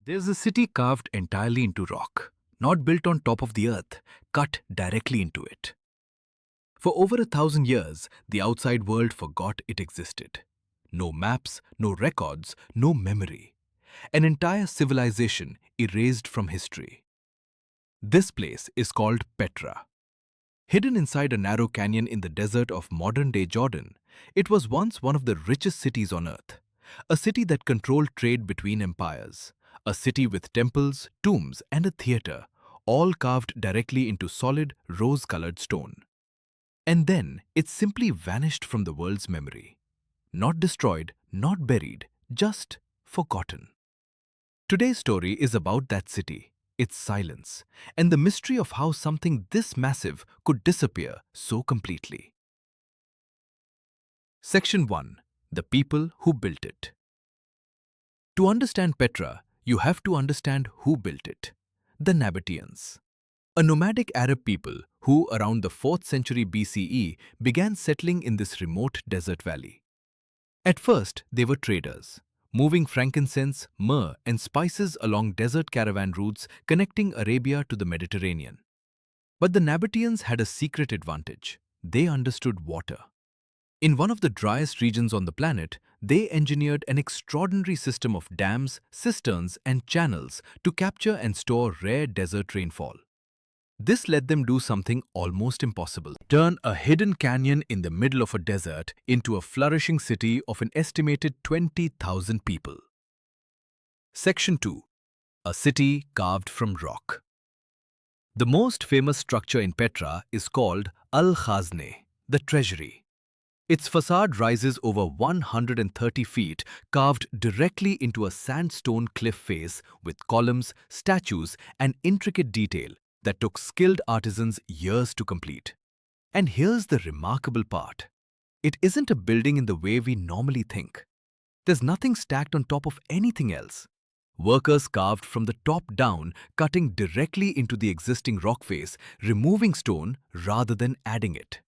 There's a city carved entirely into rock, not built on top of the earth, cut directly into it. For over 1,000 years, the outside world forgot it existed. No maps, no records, no memory. An entire civilization erased from history. This place is called Petra. Hidden inside a narrow canyon in the desert of modern-day Jordan, it was once one of the richest cities on earth. A city that controlled trade between empires. A city with temples, tombs, and a theater, all carved directly into solid, rose-colored stone. And then it simply vanished from the world's memory. Not destroyed, not buried, just forgotten. Today's story is about that city, its silence, and the mystery of how something this massive could disappear so completely. Section 1. The people who built it. To understand Petra, you have to understand who built it. The Nabataeans. A nomadic Arab people who, around the 4th century BCE, began settling in this remote desert valley. At first, they were traders, moving frankincense, myrrh, and spices along desert caravan routes connecting Arabia to the Mediterranean. But the Nabataeans had a secret advantage. They understood water. In one of the driest regions on the planet, they engineered an extraordinary system of dams, cisterns, and channels to capture and store rare desert rainfall. This let them do something almost impossible: turn a hidden canyon in the middle of a desert into a flourishing city of an estimated 20,000 people. Section 2. A city carved from rock. The most famous structure in Petra is called Al-Khazneh, the Treasury. Its facade rises over 130 feet, carved directly into a sandstone cliff face with columns, statues, and intricate detail that took skilled artisans years to complete. And here's the remarkable part. It isn't a building in the way we normally think. There's nothing stacked on top of anything else. Workers carved from the top down, cutting directly into the existing rock face, removing stone rather than adding it.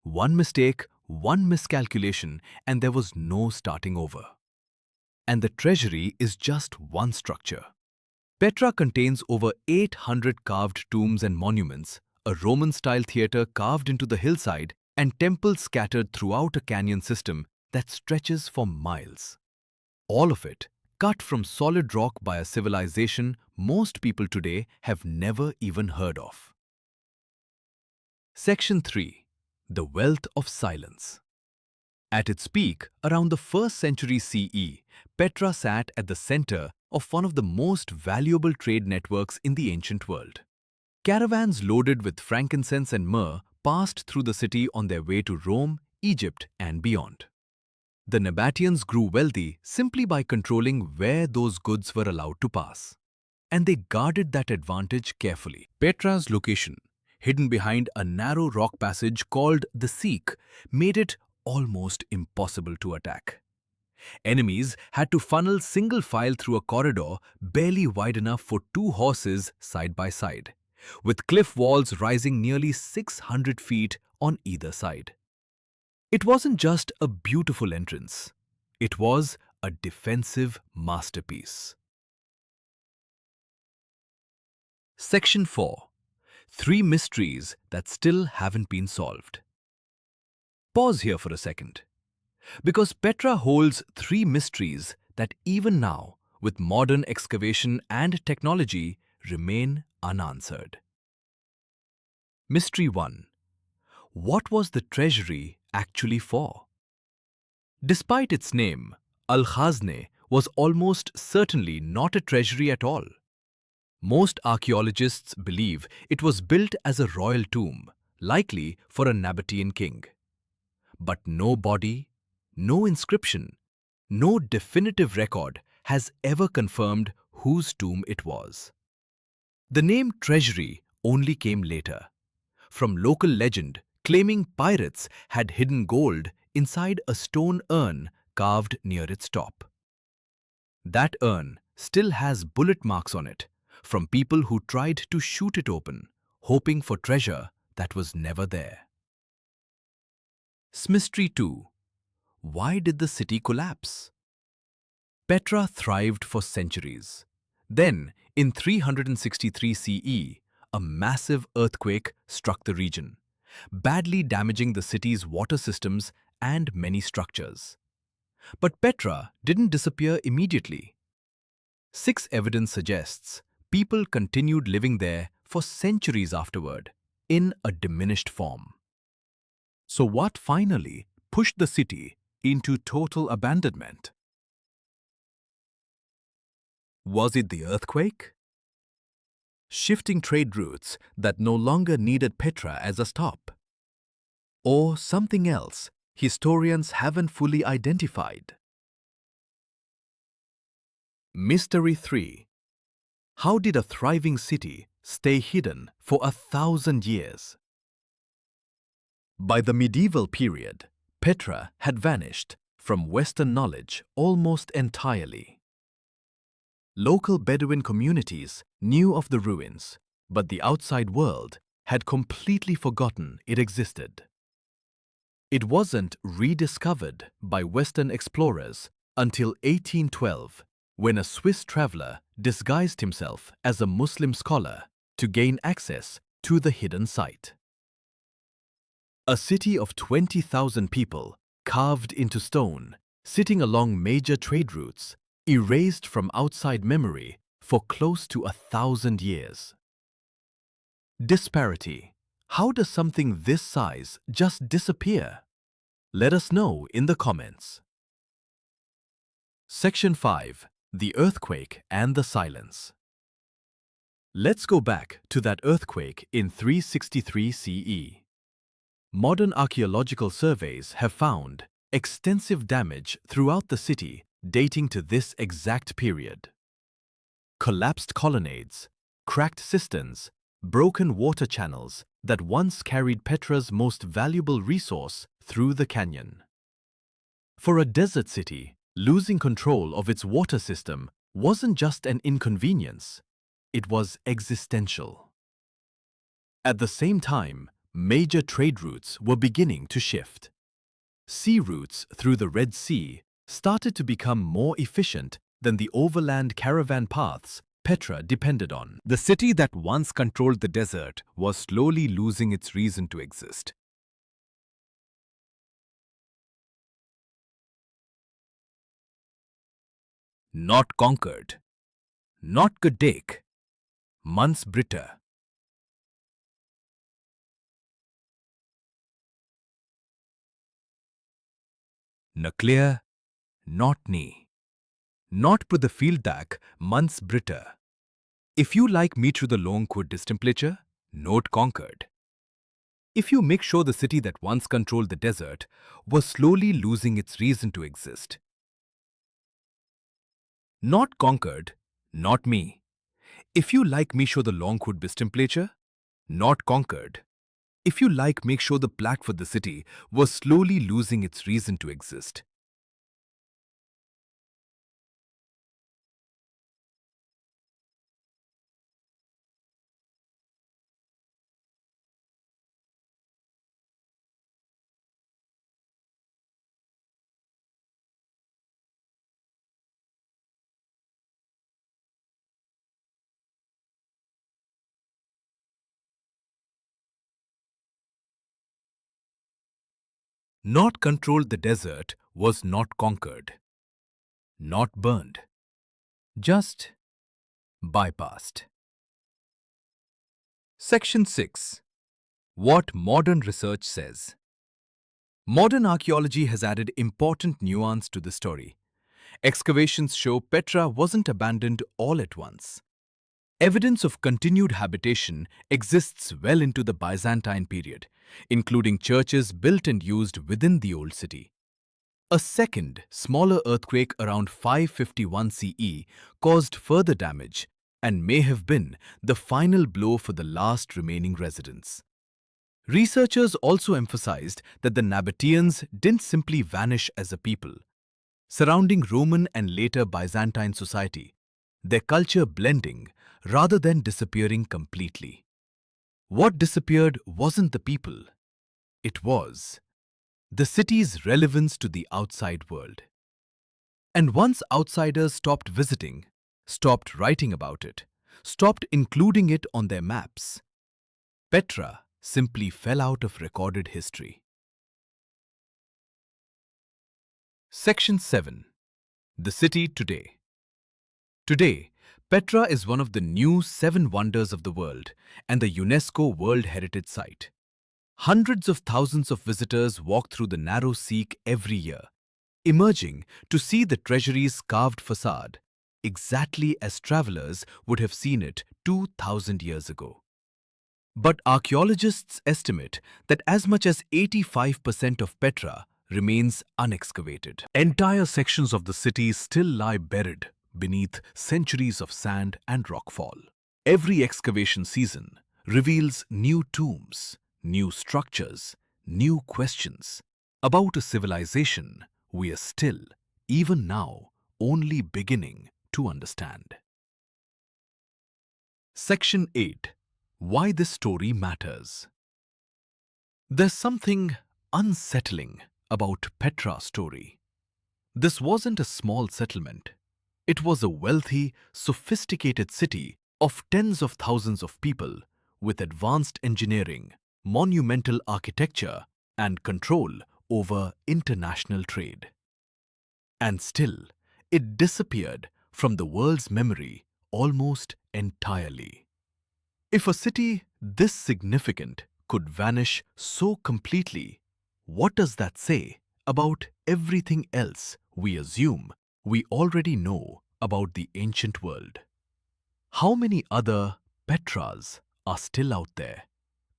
One mistake, one miscalculation, and there was no starting over. And the treasury is just one structure. Petra contains over 800 carved tombs and monuments, a Roman-style theatre carved into the hillside, and temples scattered throughout a canyon system that stretches for miles. All of it cut from solid rock by a civilization most people today have never even heard of. Section 3. The Wealth of Silence. At its peak, around the 1st century CE, Petra sat at the center of one of the most valuable trade networks in the ancient world. Caravans loaded with frankincense and myrrh passed through the city on their way to Rome, Egypt, and beyond. The Nabataeans grew wealthy simply by controlling where those goods were allowed to pass. And they guarded that advantage carefully. Petra's location, hidden behind a narrow rock passage called the Seek, made it almost impossible to attack. Enemies had to funnel single file through a corridor barely wide enough for 2 horses side by side, with cliff walls rising nearly 600 feet on either side. It wasn't just a beautiful entrance. It was a defensive masterpiece. Section 4. 3 mysteries that still haven't been solved. Pause here for a second. Because Petra holds 3 mysteries that even now, with modern excavation and technology, remain unanswered. Mystery 1. What was the treasury actually for? Despite its name, Al-Khazneh was almost certainly not a treasury at all. Most archaeologists believe it was built as a royal tomb, likely for a Nabataean king. But no body, no inscription, no definitive record has ever confirmed whose tomb it was. The name treasury only came later, from local legend claiming pirates had hidden gold inside a stone urn carved near its top. That urn still has bullet marks on it from people who tried to shoot it open, hoping for treasure that was never there. Mystery 2. Why did the city collapse? Petra thrived for centuries. Then, in 363 CE, a massive earthquake struck the region, badly damaging the city's water systems and many structures. But Petra didn't disappear immediately. Six evidence suggests people continued living there for centuries afterward, in a diminished form. So what finally pushed the city into total abandonment? Was it the earthquake? Shifting trade routes that no longer needed Petra as a stop? Or something else historians haven't fully identified? Mystery 3. How did a thriving city stay hidden for 1,000 years? By the medieval period, Petra had vanished from Western knowledge almost entirely. Local Bedouin communities knew of the ruins, but the outside world had completely forgotten it existed. It wasn't rediscovered by Western explorers until 1812, when a Swiss traveler disguised himself as a Muslim scholar to gain access to the hidden site. A city of 20,000 people, carved into stone, sitting along major trade routes, erased from outside memory for close to 1,000 years. Disparity. How does something this size just disappear? Let us know in the comments. Section 5. The Earthquake and the Silence. Let's go back to that earthquake in 363 CE. Modern archaeological surveys have found extensive damage throughout the city dating to this exact period. Collapsed colonnades, cracked cisterns, broken water channels that once carried Petra's most valuable resource through the canyon. For a desert city, losing control of its water system wasn't just an inconvenience, it was existential. At the same time, major trade routes were beginning to shift. Sea routes through the Red Sea started to become more efficient than the overland caravan paths Petra depended on. The city that once controlled the desert was slowly losing its reason to exist. Not conquered, not Gedek, Mans Britta. Nuclear, not ni. Not på the fieldback, Mans Britta. If you like me through the long could distemperature, note conquered. If you make sure the city that once controlled the desert was slowly losing its reason to exist. Not conquered, not me. If you like me show the long could distemperature, not conquered. If you like make sure the plaque for the city was slowly losing its reason to exist. Not controlled the desert was not conquered, not burned, just bypassed. Section 6. What modern research says. Modern archaeology has added important nuance to the story. Excavations show Petra wasn't abandoned all at once. Evidence of continued habitation exists well into the Byzantine period, including churches built and used within the old city. A second, smaller earthquake around 551 CE caused further damage and may have been the final blow for the last remaining residents. Researchers also emphasized that the Nabataeans didn't simply vanish as a people. Surrounding Roman and later Byzantine society, their culture blending rather than disappearing completely. What disappeared wasn't the people. It was the city's relevance to the outside world. And once outsiders stopped visiting, stopped writing about it, stopped including it on their maps. Petra simply fell out of recorded history. Section 7. The City Today. Today, Petra is one of the new 7 wonders of the world and the UNESCO World Heritage Site. Hundreds of thousands of visitors walk through the narrow Seek every year, emerging to see the Treasury's carved facade, exactly as travelers would have seen it 2,000 years ago. But archaeologists estimate that as much as 85% of Petra remains unexcavated. Entire sections of the city still lie buried beneath centuries of sand and rockfall. Every excavation season reveals new tombs, new structures, new questions about a civilization we are still, even now, only beginning to understand. Section 8. Why this story matters. There's something unsettling about Petra's story. This wasn't a small settlement. It was a wealthy, sophisticated city of tens of thousands of people with advanced engineering, monumental architecture, and control over international trade. And still, it disappeared from the world's memory almost entirely. If a city this significant could vanish so completely, what does that say about everything else we assume we already know about the ancient world? How many other Petras are still out there,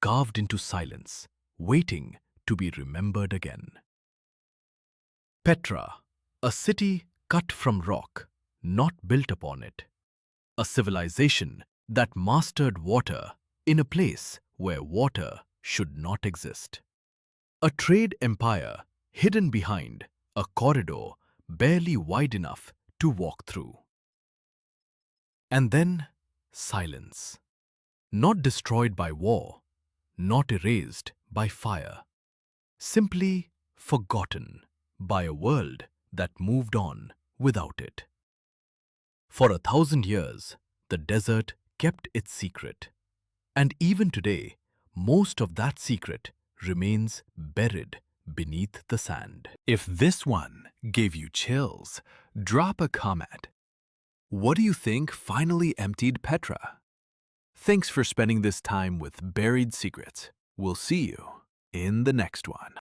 carved into silence, waiting to be remembered again? Petra, a city cut from rock, not built upon it. A civilization that mastered water in a place where water should not exist. A trade empire hidden behind a corridor barely wide enough to walk through. And then silence. Not destroyed by war, not erased by fire. Simply forgotten by a world that moved on without it. For 1,000 years, the desert kept its secret. And even today, most of that secret remains buried beneath the sand. If this one gave you chills, drop a comment. What do you think finally emptied Petra? Thanks for spending this time with Buried Secrets. We'll see you in the next one.